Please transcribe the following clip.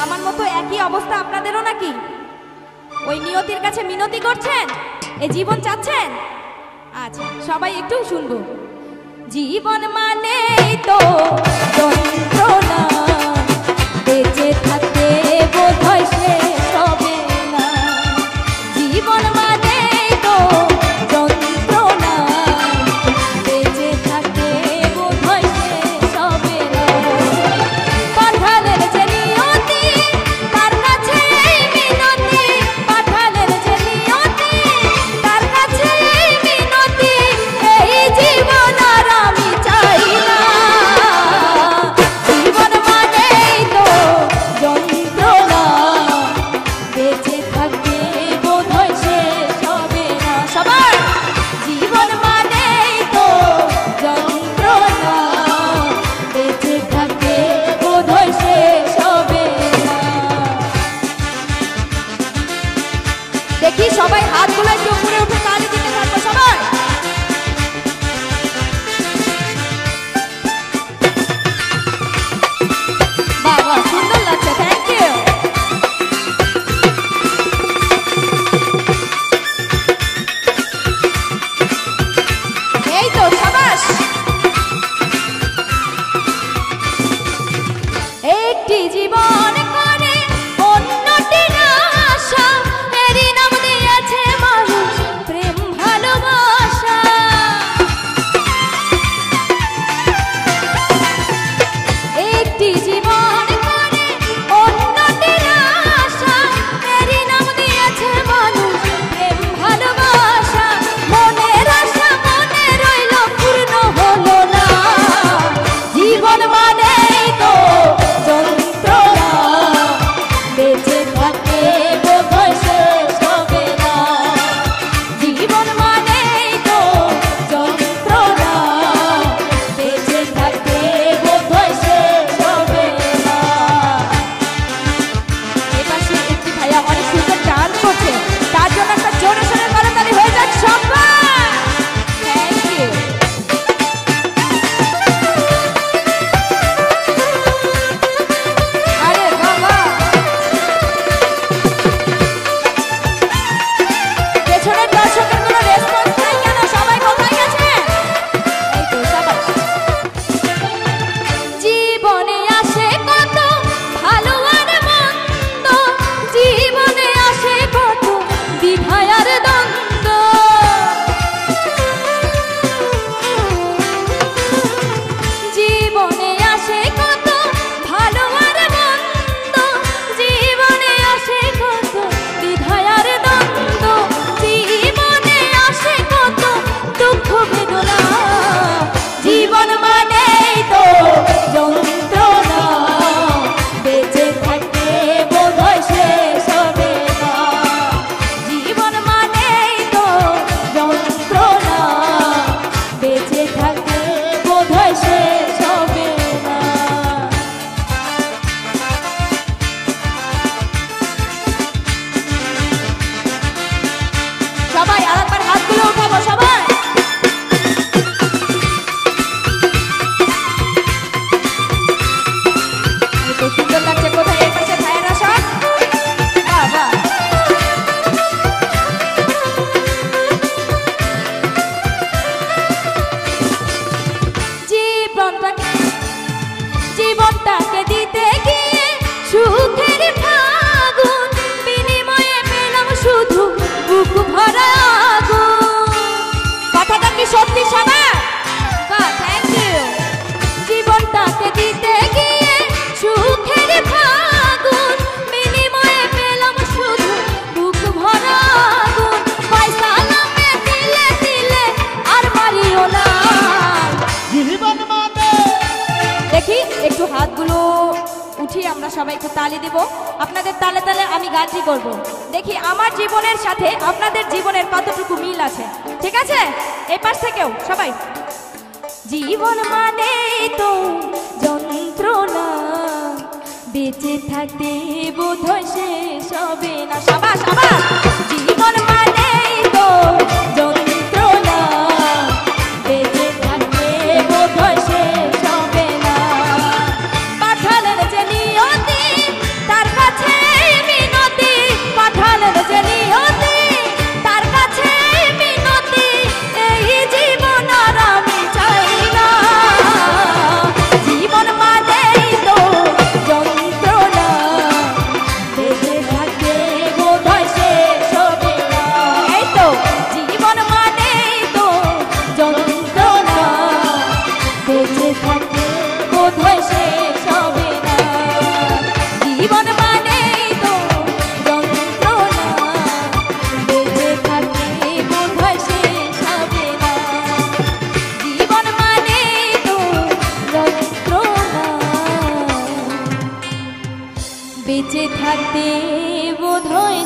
আমার মতো একই অবস্থা আপনাদেরও নাকি? ওই নিয়তির কাছে মিনতি করছেন, এই জীবন চাচ্ছেন? আচ্ছা সবাই একটু শুনবো। জীবন মানে তো যন্ত্রণা, বেঁচে থাকতে বোধহয় শেষ হবে না। জীবন মানে তো যন্ত্রণা, বেঁচে থাকতে বোধহয় শেষ হবে না। পাঠালের যে নিয়তি, তার কাছে এই মিনতি, পাঠালের যে নিয়তি, তার কাছে এই মিনতি, এই জীবন আর আমি চাই না। জীবন মানেই তো যন্ত্রণা, বেঁচে থাকতে বোধহয় শেষ হবে না। সবার জীবন মানেই তো যন্ত্রণা, বেঁচে থাকতে বোধহয় শেষ হবে না। দেখি সবাই হাতগুলো একটু উপরে উঠে তালি দিতে থাকবো সবাই। বাবা সুন্দর লাগছে, থ্যাংক ইউ। এই তো সাবাস। একটি জীবন করে অন্যটির আশা, এরই নাম দিয়েছে মানুষ প্রেম ভালোবাসা। একটি জীবন করে অন্যটির আশা, এরই নাম দিয়েছে মানুষ প্রেম ভালোবাসা। মনের আশা মনে রইল পূর্ণ হলো না। জীবন মানেই তো যন্ত্রণা, বেঁচে থাকতে বোধহয় শেষ হবে না। জীবন মানেই তো যন্ত্রণা, বেঁচে থাকতে বোধহয় শেষ হবে না। এপাশে একটি ভাইয়া অনেক সুন্দর গান করছে, তার জন্য একটা জোরে সোরে করতালি হয়ে যাক সবাই। Thank you. আরে বাবা, পেছনের দর্শকের কোনো রেসপন্স নাই কেন? সবাই কোথায় গেছে? এই তো সাবাস। জীবনে আসে কত ভালো আর মন্দ, জীবনে আসে কত দ্বিধা আর দ্বন্দ্ব। জীবনে আসে কত ভালো আর মন্দ, জীবনে আসে কত দ্বিধা আর দ্বন্দ্ব। জীবনে আসে কত দুঃখ বেদনা। জীবন মানেই তো যন্ত্রণা, বেঁচে থাকতে বোধহয় শেষ হবে না। জীবন মানেই তো যন্ত্রণা, বেঁচে থাকতে বোধহয় শেষ হবে না। সবাই আরেকবার হাতগুলো উঠাবো সবাই। এই তো সুন্দর লাগছে। কোথায় এই পাশে ভাইয়েরা সব? বাবা জীবনটাকে দিতে গিয়ে সুখের ফাগুন, বিনিময়ে পেলাম শুধু বুক ভরা আগুন। কথাটা কি সত্যি সবার? Thank you. জীবনটাকে দিতে গিয়ে সুখের ফাগুন, বিনিময়ে পেলাম শুধু বুক ভরা আগুন। পয়সা নামে দিলে দিলে আর মারিও না। জীবন মানে দেখি একটু হাতগুলো উঠিয়ে আমরা সবাই একটু তালি দিব। আপনাদের তালে তালে আমি গানটি করব। দেখি আমার জীবনের সাথে আপনাদের জীবনের কতটুকু মিল আছে। ঠিক আছে? এই পাশ থেকেও সবাই। জীবন মানে তো যন্ত্রণা, বেঁচে থাকতে বোধহয় শেষ হবে না। সাবাস সাবাস। জীবন মানে তো যন্ত্রণা, বেঁচে থাকতে বোধহয় শেষ হবে না। পাঠালের যে নিয়তি, তার থাকতে বোধ হয়